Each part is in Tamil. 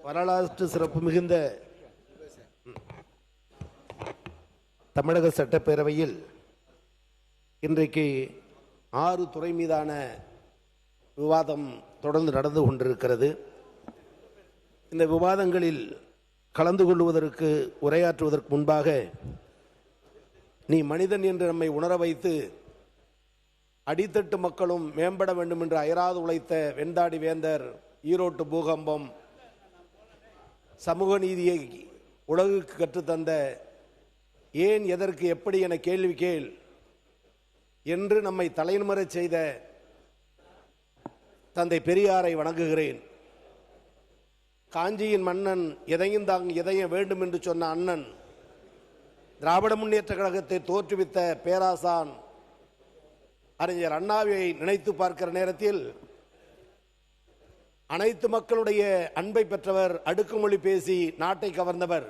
வரலாற்று சிறப்பு மிகுந்த தமிழக சட்டப்பேரவையில் இன்றைக்கு 6 துறை மீதான விவாதம் தொடர்ந்து நடந்து கொண்டிருக்கிறது. இந்த விவாதங்களில் கலந்து கொள்வதற்கு உரையாற்றுவதற்கு முன்பாக நீ மனிதன் என்று நம்மை உணர வைத்து அடித்தட்டு மக்களும் மேம்பட வேண்டும் என்று அயராது உழைத்த வெண்தாடி வேந்தர், ஈரோட்டு பூகம்பம், சமூக நீதியை உலகுக்கு கற்றுத்தந்த ஏன் எதற்கு எப்படி என கேள்வி கேள் என்று நம்மை தலைமுறை செய்த தந்தை பெரியாரை வணங்குகிறேன். காஞ்சியின் மன்னன் எதையும் எதையும் வேண்டும் என்று சொன்ன அண்ணன், திராவிட முன்னேற்ற கழகத்தை தோற்றுவித்த பேராசான் அறிஞர் அண்ணாவை நினைத்து பார்க்கிற நேரத்தில் அனைத்து மக்களுடைய அன்பை பெற்றவர், அடுக்குமொழி பேசி நாட்டை கவர்ந்தவர்,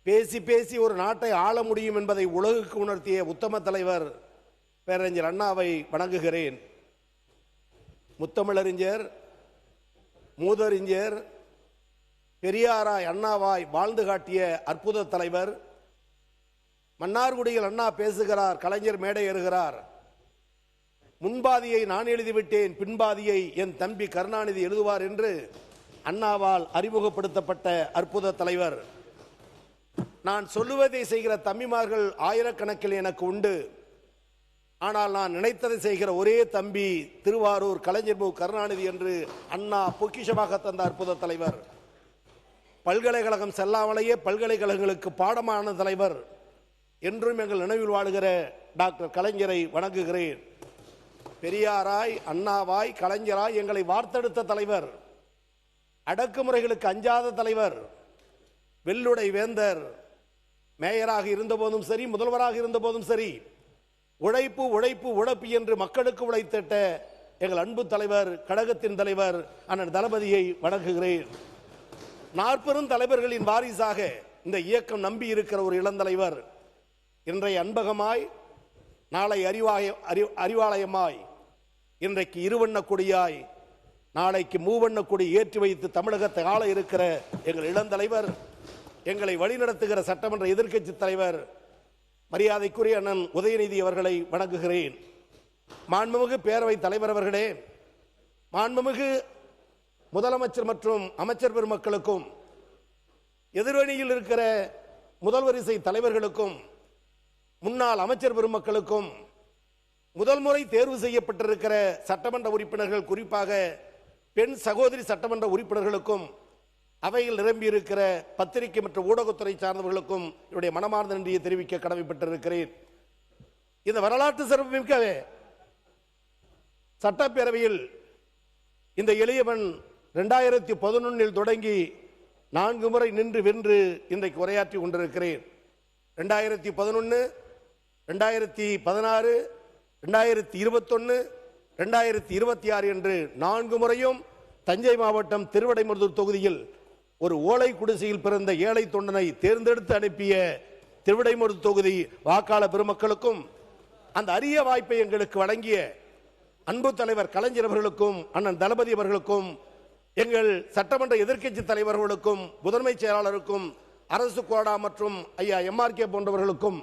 பேசி பேசி ஒரு நாட்டை ஆள முடியும் என்பதை உலகுக்கு உணர்த்திய உத்தம தலைவர் பேரறிஞர் அண்ணாவை வணங்குகிறேன். முத்தமிழறிஞர், மூதறிஞர், பெரியாராய் அண்ணாவாய் வாழ்ந்து காட்டிய அற்புத தலைவர். மன்னார்குடியில் அண்ணா பேசுகிறார், கலைஞர் மேடை ஏறுகிறார். முன்பாதியை நான் எழுதிவிட்டேன், பின்பாதியை என் தம்பி கருணாநிதி எழுதுவார் என்று அண்ணாவால் அறிமுகப்படுத்தப்பட்ட அற்புத தலைவர். நான் சொல்லுவதை செய்கிற தம்பிமார்கள் ஆயிரக்கணக்கில் எனக்கு உண்டு. ஆனால் நான் நினைத்ததை செய்கிற ஒரே தம்பி திருவாரூர் கலைஞர் கருணாநிதி என்று அண்ணா பொக்கிஷமாக தந்த அற்புத தலைவர். பல்கலைக்கழகம் செல்லாமலேயே பல்கலைக்கழகங்களுக்கு பாடமான தலைவர். என்றும் எங்கள் நினைவில் வாழுகிற டாக்டர் கலைஞரை வணங்குகிறேன். பெரியாராய், அண்ணாவாய், கலைஞராய் எங்களை வார்த்தெடுத்த தலைவர், அடக்குமுறைகளுக்கு அஞ்சாத தலைவர், வெள்ளுடை வேந்தர். மேயராக இருந்தபோதும் சரி, முதல்வராக இருந்தபோதும் சரி, உழைப்பு உழைப்பு உழைப்பு என்று மக்களுக்கு உழைத்திட்ட எங்கள் அன்பு தலைவர், கழகத்தின் தலைவர் அண்ணன் தளபதியை வணங்குகிறேன். 40 தலைவர்களின் வாரிசாக இந்த இயக்கம் நம்பி இருக்கிற ஒரு இளந்தலைவர். இன்றைய அன்பகமாய், நாளை அறிவாலயமாய், இன்றைக்கு இருவண்ண கொடியாய், நாளைக்கு மூவண்ண கொடி ஏற்றி வைத்து தமிழகத்தை ஆள இருக்கிற எங்கள் இளந்தலைவர், எங்களை வழிநடத்துகிற சட்டமன்ற எதிர்க்கட்சி தலைவர் மரியாதைக்குரிய அண்ணன் உதயநிதி அவர்களை வணங்குகிறேன். மாண்புமிகு பேரவைத் தலைவர் அவர்களே, மாண்புமிகு முதலமைச்சர் மற்றும் அமைச்சர் பெருமக்களுக்கும், எதிரணியில் இருக்கிற முதல் வரிசை தலைவர்களுக்கும், முன்னாள் அமைச்சர் பெருமக்களுக்கும், முதல் முறை தேர்வு செய்யப்பட்டிருக்கிற சட்டமன்ற உறுப்பினர்கள், குறிப்பாக பெண் சகோதரி சட்டமன்ற உறுப்பினர்களுக்கும், அவையில் நிரம்பியிருக்கிற பத்திரிகை மற்றும் ஊடகத்துறை சார்ந்தவர்களுக்கும் என்னுடைய மனமார்ந்த நன்றியை தெரிவிக்க கடமைப்பட்டிருக்கிறேன். இந்த வரலாற்று சிறப்புமிக்க சட்டப்பேரவையில் இந்த எளியவன் 2011 தொடங்கி 4 முறை நின்று வென்று இன்றைக்கு உரையாற்றி கொண்டிருக்கிறேன். 2011, 2016, 2021, 2026 என்று 4 முறையும் தஞ்சை மாவட்டம் திருவிடைமருதூர் தொகுதியில் ஒரு ஓலை குடிசையில் பிறந்த ஏழை தொண்டனை தேர்ந்தெடுத்து அனுப்பிய திருவிடைமருதூர் தொகுதி வாக்காளர் பெருமக்களுக்கும், அந்த அரிய வாய்ப்பை எங்களுக்கு வழங்கிய அன்பு தலைவர் கலைஞர் அவர்களுக்கும், அண்ணன் தளபதி அவர்களுக்கும், எங்கள் சட்டமன்ற எதிர்க்கட்சி தலைவர்களுக்கும், முதன்மை செயலாளருக்கும், அரசு கோடா மற்றும் ஐயா MRK போன்றவர்களுக்கும்,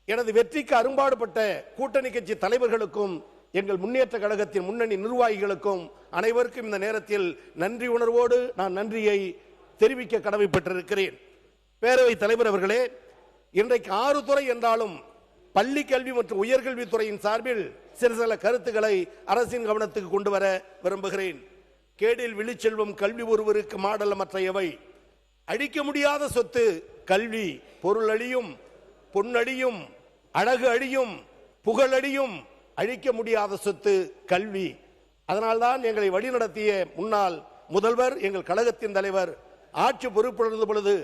எனது வெற்றிக்கு அரும்பாடுபட்ட கூட்டணி கட்சி தலைவர்களுக்கும், எங்கள் முன்னேற்ற கழகத்தின் முன்னணி நிர்வாகிகளுக்கும் அனைவருக்கும் இந்த நேரத்தில் நன்றி உணர்வோடு நான் நன்றியை தெரிவிக்க கடமைப்பட்டிருக்கிறேன். பேரவைத் தலைவர் அவர்களே, இன்றைக்கு 6 துறை என்றாலும் பள்ளி கல்வி மற்றும் உயர்கல்வித்துறையின் சார்பில் சில கருத்துக்களை அரசின் கவனத்துக்கு கொண்டு வர விரும்புகிறேன். கேடில் விழிச்செல்வம் கல்வி ஒருவருக்கு மாடல் மற்ற எவை, அழிக்க முடியாத சொத்து கல்வி, பொருள் அழியும், பொன்னடியும், அழகு அழியும், புகழடியும், அழிக்க முடியாத சொத்து கல்வி. அதனால்தான் எங்களை வழிநடத்திய முன்னாள் முதல்வர், எங்கள் கழகத்தின் தலைவர், ஆட்சி பொறுப்பிருந்த பொழுது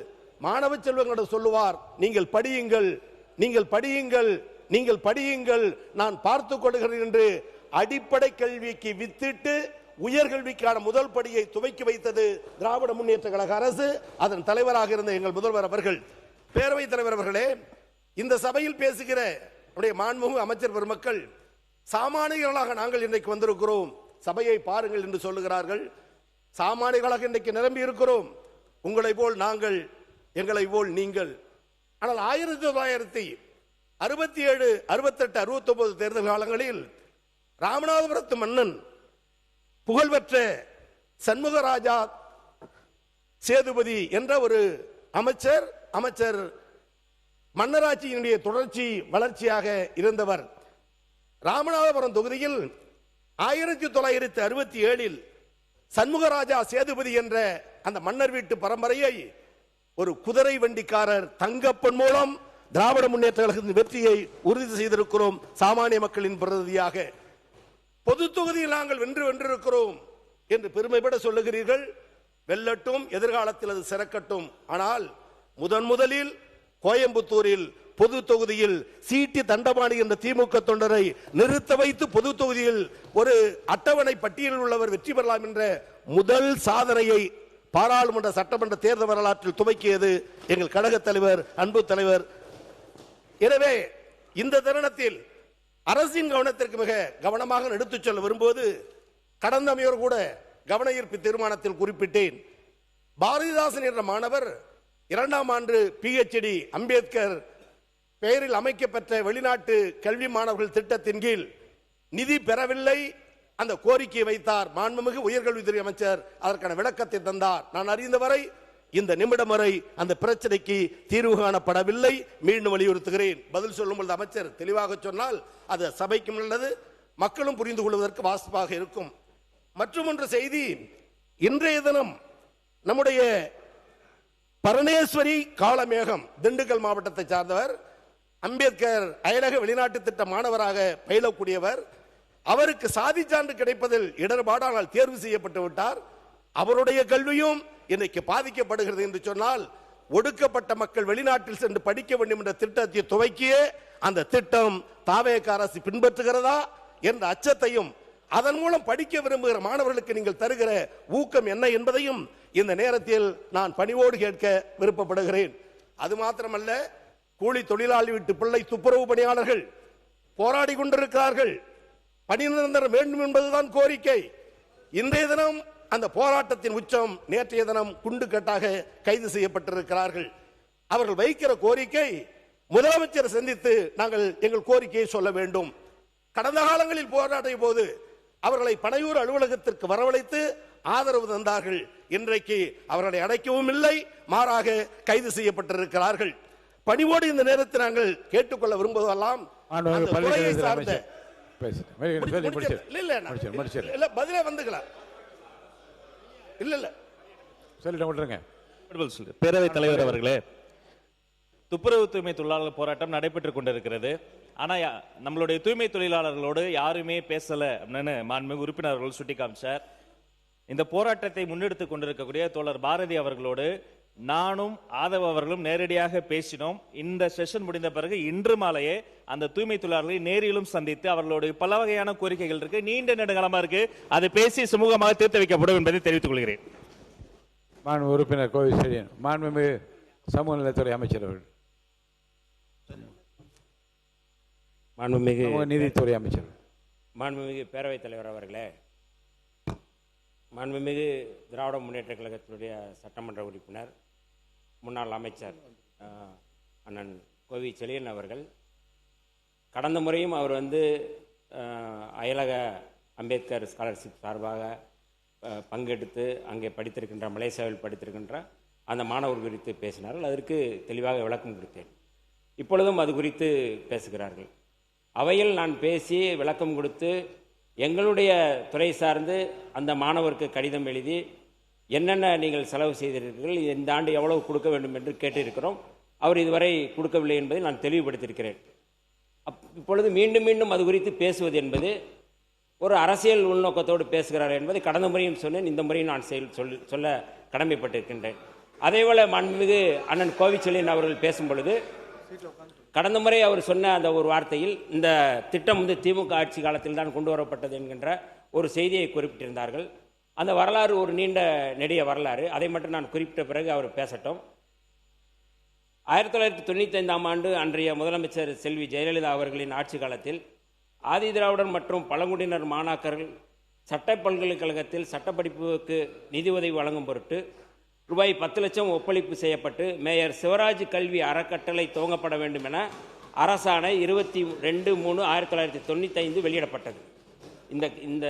மாணவ செல்வங்களிடம் சொல்லுவார், நீங்கள் படியுங்கள், நீங்கள் படியுங்கள், நீங்கள் படியுங்கள், நான் பார்த்துக் கொள்கிறேன் என்று அடிப்படை கல்விக்கு வித்திட்டு உயர்கல்விக்கான முதல் படியை துவக்கி வைத்தது திராவிட முன்னேற்ற கழக அரசு, அதன் தலைவராக இருந்த எங்கள் முதல்வர் அவர்கள். பேரவைத் தலைவர் அவர்களே, இந்த சபையில் பேசுகிற மாண்புமிகு அமைச்சர் பெருமக்கள், சாமானியர்களாக நாங்கள் இன்றைக்கு வந்திருக்கிறோம், சபையை பாருங்கள் என்று சொல்லுகிறார்கள். சாமானியர்களாக இன்றைக்கு நிரம்பி இருக்கிறோம். உங்களை போல் நாங்கள், எங்களை போல் நீங்கள். ஆனால் 1967, 68, 69 தேர்தல் காலங்களில் ராமநாதபுரத்து மன்னன் புகழ்பெற்ற சண்முகராஜா சேதுபதி என்ற ஒரு அமைச்சர் மன்னராட்சியினுடைய தொடர்ச்சி வளர்ச்சியாக இருந்தவர். ராமநாதபுரம் தொகுதியில் 1967 சண்முகராஜா சேதுபதி என்ற அந்த மன்னர் வீட்டு பரம்பரையை ஒரு குதிரை வண்டிக்காரர் தங்கப்பன் மூலம் திராவிட முன்னேற்ற கழகத்தின் வெற்றியை உறுதி செய்திருக்கிறோம். சாமானிய மக்களின் பிரதிநிதியாக பொது தொகுதியில் நாங்கள் வென்றிருக்கிறோம் என்று பெருமைப்பட சொல்லுகிறீர்கள். வெல்லட்டும், எதிர்காலத்தில் அது சிறக்கட்டும். ஆனால் முதலில் கோயம்புத்தூரில் பொது தொகுதியில் சீட்டி தண்டபாணி என்ற திமுக தொண்டரை நிறுத்த வைத்து பொது தொகுதியில் ஒரு அட்டவணை பட்டியலில் உள்ளவர் வெற்றி பெறலாம் என்ற முதல் சாதனையை பாராளுமன்ற சட்டமன்ற தேர்தல் வரலாற்றில் துவக்கியது எங்கள் கழக தலைவர், அன்பு தலைவர். எனவே இந்த தருணத்தில் அரசின் கவனத்திற்கு மிக கவனமாக எடுத்துச் செல்ல வரும்போது, கடந்த முறையோர் கூட கவன ஈர்ப்பு தீர்மானத்தில் குறிப்பிட்டேன். பாரதிதாசன் என்ற மாணவர் 2ஆம் ஆண்டு PhD அம்பேத்கர் பெயரில் அமைக்கப்பட்ட வெளிநாட்டு கல்வி மாணவர்கள் திட்டத்தின் கீழ் நிதி பெறவில்லை. அந்த கோரிக்கையை வைத்தார். மாண்புமிகு உயர்கல்வித்துறை அமைச்சர் அதற்கான விளக்கத்தை தந்தார். நான் அறிந்தவரை இந்த நிமிடம் வரை அந்த பிரச்சனைக்கு தீர்வு காணப்படவில்லை. மீண்டும் வலியுறுத்துகிறேன். பதில் சொல்லும் பொழுது அமைச்சர் தெளிவாக சொன்னால் அது சபைக்கும் நல்லது, மக்களும் புரிந்து கொள்வதற்கு வாசிப்பாக இருக்கும். மற்றும் ஒன்று செய்தி, இன்றைய தினம் நம்முடைய பரணேஸ்வரி காளமேகம் திண்டுக்கல் மாவட்டத்தை சார்ந்தவர், அம்பேத்கர் அயலக வெளிநாட்டு திட்ட மாணவராக பயிலக்கூடியவர். அவருக்கு சாதி சான்று கிடைப்பதில் இடர்பாடானால் தேர்வு செய்யப்பட்டு விட்டார். அவருடைய கல்வியும் இன்னைக்கு பாதிக்கப்படுகிறது என்று சொன்னால், ஒடுக்கப்பட்ட மக்கள் வெளிநாட்டில் சென்று படிக்க வேண்டும் என்ற திட்டத்தை துவக்கிய அந்த திட்டம் தாவேக அரசு பின்பற்றுகிறதா என்ற அச்சத்தையும், அதன் மூலம் படிக்க விரும்புகிற மாணவர்களுக்கு நீங்கள் தருகிற ஊக்கம் என்ன என்பதையும் இந்த நேரத்தில் நான் பணிவோடு கேட்க விருப்பப்படுகிறேன். அது மாத்திரமல்ல, கூலி தொழிலாளி வீட்டு பிள்ளை துப்புரவு பணியாளர்கள் போராடி கொண்டிருக்கிறார்கள். பணி நிரந்தரம் வேண்டும் என்பதுதான் கோரிக்கை. இன்றைய தினம் அந்த போராட்டத்தின் உச்சம். நேற்றைய தினம் குண்டுக்கட்டாக கைது செய்யப்பட்டிருக்கிறார்கள். அவர்கள் வைக்கிற கோரிக்கை, முதலமைச்சர் சந்தித்து நாங்கள் எங்கள் கோரிக்கையை சொல்ல வேண்டும். கடந்த காலங்களில் போராடிய போது அவர்களை பனையூர் அலுவலகத்திற்கு வரவழைத்து ஆதரவு தந்தார்கள். இன்றைக்கு அவர்களை அடைக்கவும் இல்லை, மாறாக கைது செய்யப்பட்டிருக்கிறார்கள். பணிவோடு இந்த நேரத்தில் நாங்கள் கேட்டுக்கொள்ள விரும்புவதெல்லாம் சார்ந்த பதிலே வந்துக்கலாம். பேரவைத் தலைவர் அவர்களே, துப்புரவு தூய்மை தொழிலாளர் போராட்டம் நடைபெற்றுக் கொண்டிருக்கிறது. ஆனா நம்மளுடைய தூய்மை தொழிலாளர்களோடு யாருமே பேசல அப்படின்னு மாண்புமிகு உறுப்பினர்கள் சுட்டி காமிச்சார். இந்த போராட்டத்தை முன்னெடுத்துக் கொண்டிருக்கக்கூடிய தோழர் பாரதி அவர்களோடு நானும் ஆதவ அவர்களும் நேரடியாக பேசினோம். இந்த செஷன் முடிந்த பிறகு இன்று மாலையே அந்த தூய்மை தொழிலாளர்களை நேரிலும் சந்தித்து அவர்களுடைய பல வகையான கோரிக்கைகள் இருக்கு, நீண்ட நெடுங்காலமா இருக்கு, அதை பேசி சுமூகமாக தீர்த்து வைக்கப்படும் என்பதை தெரிவித்துக் கொள்கிறேன். மாண்பு உறுப்பினர் கோவை செழியன். மாண்புமிகு சமூக நலத்துறை அமைச்சர் அவர்கள். மாண்புமிகு நீதித்துறை அமைச்சர். மாண்புமிகு பேரவைத் தலைவர் அவர்களே, மாண்புமிகு திராவிட முன்னேற்ற கழகத்தினுடைய சட்டமன்ற உறுப்பினர் முன்னாள் அமைச்சர் அண்ணன் கோவி செழியன் அவர்கள், கடந்த முறையும் அவர் அயலக அம்பேத்கர் ஸ்காலர்ஷிப் சார்பாக பங்கெடுத்து அங்கே படித்திருக்கின்ற, மலேசியாவில் படித்திருக்கின்ற அந்த மாணவர் குறித்து பேசினார்கள். அதற்கு தெளிவாக விளக்கம் கொடுத்தேன். இப்பொழுதும் அது குறித்து பேசுகிறார்கள். அவையில் நான் பேசி விளக்கம் கொடுத்து எங்களுடைய துறை சார்ந்து அந்த மாணவருக்கு கடிதம் எழுதி என்னென்ன நீங்கள் செலவு செய்திருக்கிறீர்கள், இந்த ஆண்டு எவ்வளவு கொடுக்க வேண்டும் என்று கேட்டிருக்கிறோம். அவர் இதுவரை கொடுக்கவில்லை என்பதை நான் தெளிவுபடுத்தியிருக்கிறேன். இப்பொழுது மீண்டும் மீண்டும் அது குறித்து பேசுவது என்பது ஒரு அரசியல் உள்நோக்கத்தோடு பேசுகிறார் என்பதை கடந்த முறையும் சொன்னேன், இந்த முறையும் நான் சொல்ல கடமைப்பட்டிருக்கின்றேன். அதேபோல மாண்புமிகு அண்ணன் கோவிச்செழியன் அவர்கள் பேசும் பொழுது கடந்த முறை அவர் சொன்ன அந்த ஒரு வார்த்தையில் இந்த திட்டம் திமுக ஆட்சி காலத்தில் தான் கொண்டு வரப்பட்டது என்கின்ற ஒரு செய்தியை குறிப்பிட்டிருந்தார்கள். அந்த வரலாறு ஒரு நீண்ட நெடிய வரலாறு, அதை மட்டும் நான் குறிப்பிட்ட பிறகு அவர் பேசட்டும். 1995ஆம் ஆண்டு அன்றைய முதலமைச்சர் செல்வி ஜெயலலிதா அவர்களின் ஆட்சி காலத்தில் ஆதி திராவிடர் மற்றும் பழங்குடியினர் மாணாக்கர்கள் சட்ட பல்கலைக்கழகத்தில் சட்டப்படிப்புக்கு நிதி உதவி வழங்கும் பொருட்டு ரூபாய் 10 லட்சம் ஒப்பளிப்பு செய்யப்பட்டு மேயர் சிவராஜ் கல்வி அறக்கட்டளை துவங்கப்பட வேண்டும் என அரசாணை 22/3/1995 வெளியிடப்பட்டது. இந்த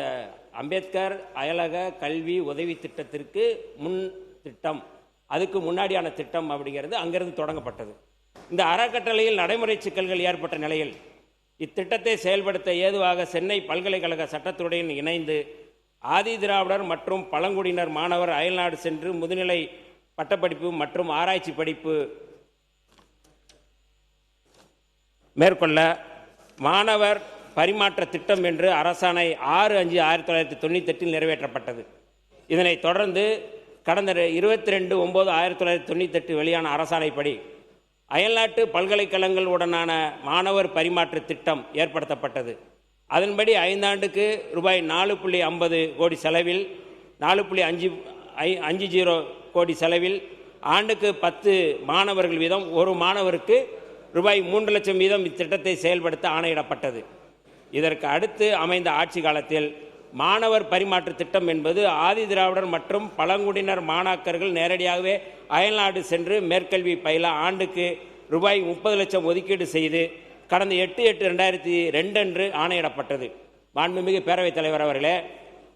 அம்பேத்கர் அயலக கல்வி உதவி திட்டத்திற்கு முன் திட்டம், அதுக்கு முன்னாடியான திட்டம் அப்படிங்கிறது அங்கிருந்து தொடங்கப்பட்டது. இந்த அறக்கட்டளையில் நடைமுறை சிக்கல்கள் ஏற்பட்ட நிலையில் இத்திட்டத்தை செயல்படுத்த ஏதுவாக சென்னை பல்கலைக்கழக சட்டத்துறையுடன் இணைந்து ஆதி திராவிடர் மற்றும் பழங்குடியினர் மாணவர் அயல்நாடு சென்று முதுநிலை பட்டப்படிப்பு மற்றும் ஆராய்ச்சி படிப்பு மேற்கொள்ள மாணவர் பரிமாற்ற திட்டம் என்று அரசாணை 6/5/1998 நிறைவேற்றப்பட்டது. இதனைத் தொடர்ந்து கடந்த 22/9/1998 வெளியான அரசாணைப்படி அயல்நாட்டு பல்கலைக்கழகங்களுடனான மாணவர் பரிமாற்ற திட்டம் ஏற்படுத்தப்பட்டது. அதன்படி 5 ஆண்டுக்கு ரூபாய் 4.50 கோடி செலவில் 4.50 கோடி செலவில் ஆண்டுக்கு 10 மாணவர்கள் வீதம் ஒரு மாணவருக்கு ரூபாய் 3 லட்சம் வீதம் இத்திட்டத்தை செயல்படுத்த ஆணையிடப்பட்டது. இதற்கு அடுத்து அமைந்த ஆட்சி காலத்தில் மாணவர் பரிமாற்ற திட்டம் என்பது ஆதி திராவிடர் மற்றும் பழங்குடியினர் மாணாக்கர்கள் நேரடியாகவே அயல்நாடு சென்று மேற்கல்வி பயில ஆண்டுக்கு ரூபாய் 30 லட்சம் ஒதுக்கீடு செய்து கடந்த 8/8/2002 அன்று ஆணையிடப்பட்டது. மாண்புமிகு பேரவைத் தலைவர் அவர்களே,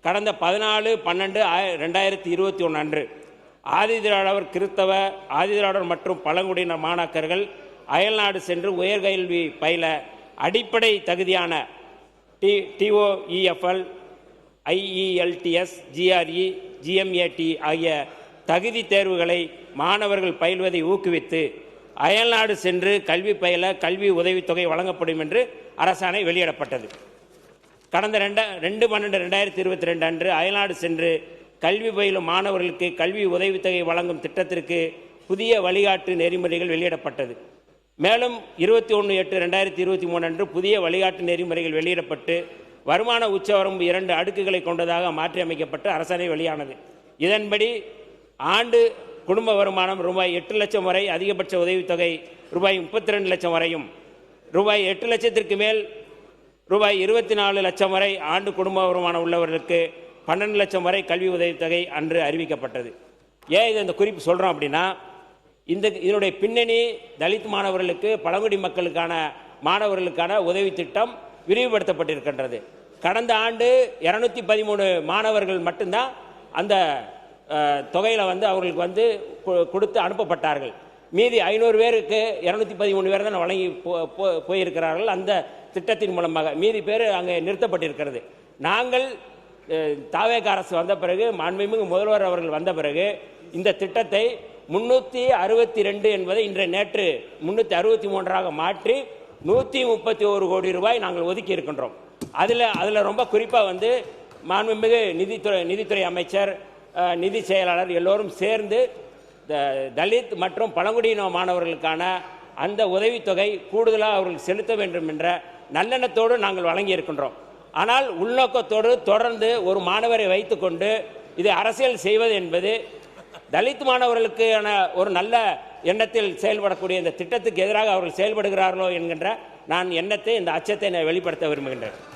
கடந்த 14/12/2021 அன்று ஆதி திராவிடர் கிறிஸ்தவ ஆதி திராவிடர் மற்றும் பழங்குடியினர் மாணாக்கர்கள் அயல்நாடு சென்று உயர்கல்வி பயில அடிப்படை தகுதியான TOEFL, IELTS, GRE, GMAT ஆகிய தகுதி தேர்வுகளை மாணவர்கள் பயில்வதை ஊக்குவித்து அயல்நாடு சென்று கல்வி பயில கல்வி உதவித்தொகை வழங்கப்படும் என்று அரசாணை வெளியிடப்பட்டது. கடந்த 2/12/2022 அன்று அயல்நாடு சென்று கல்வி பயிலும் மாணவர்களுக்கு கல்வி உதவித்தொகை வழங்கும் திட்டத்திற்கு புதிய வழிகாட்டு நெறிமுறைகள் வெளியிடப்பட்டது. மேலும் 21/8/2023 அன்று புதிய வழிகாட்டு நெறிமுறைகள் வெளியிடப்பட்டு வருமான உச்சவரம்பு 2 அடுக்குகளை கொண்டதாக மாற்றியமைக்கப்பட்டு அரசாணை வெளியானது. இதன்படி ஆண்டு குடும்ப வருமானம் ரூபாய் 8 லட்சம் வரை அதிகபட்ச உதவித்தொகை ரூபாய் 32 லட்சம் வரையும், ரூபாய் 8 லட்சத்திற்கு மேல் ரூபாய் 24 லட்சம் வரை ஆண்டு குடும்ப வருமானம் உள்ளவர்களுக்கு 12 லட்சம் வரை கல்வி உதவித்தொகை அன்று அறிவிக்கப்பட்டது. ஏன் இதை இந்த குறிப்பு சொல்கிறோம் அப்படின்னா, இதனுடைய பின்னணி தலித் மாணவர்களுக்கு பழங்குடி மக்களுக்கான மாணவர்களுக்கான உதவி திட்டம் விரிவுபடுத்தப்பட்டிருக்கின்றது. கடந்த ஆண்டு 213 மாணவர்கள் மட்டும்தான் அந்த தொகையில் அவர்களுக்கு கொடுத்து அனுப்பப்பட்டார்கள். மீதி 500 பேருக்கு 213 பேர் தான் வழங்கி போயிருக்கிறார்கள். அந்த திட்டத்தின் மூலமாக மீதி பேர் அங்கே நிறுத்தப்பட்டிருக்கிறது. நாங்கள் தாவேக அரசு வந்த பிறகு, மாண்புமிகு முதல்வர் அவர்கள் வந்த பிறகு இந்த திட்டத்தை 362 என்பதை நேற்று 363 மாற்றி 131 கோடி ரூபாய் நாங்கள் ஒதுக்கி இருக்கின்றோம். அதில் ரொம்ப குறிப்பாக மாண்புமிகு நிதித்துறை அமைச்சர், நிதி செயலாளர் எல்லோரும் சேர்ந்து தலித் மற்றும் பழங்குடியின மாணவர்களுக்கான அந்த உதவித்தொகை கூடுதலாக அவர்கள் செலுத்த வேண்டும் என்ற நல்லெண்ணத்தோடு நாங்கள் வழங்கி இருக்கின்றோம். ஆனால் உள்நோக்கத்தோடு தொடர்ந்து ஒரு மாணவரை வைத்துக்கொண்டு இதை அரசியல் செய்வது என்பது தலித் மாணவர்களுக்கான ஒரு நல்ல எண்ணத்தில் செயல்படக்கூடிய இந்த திட்டத்துக்கு எதிராக அவர்கள் செயல்படுகிறார்களோ என்கின்ற நான் எண்ணத்தை, இந்த அச்சத்தை நான் வெளிப்படுத்த விரும்புகின்றேன்.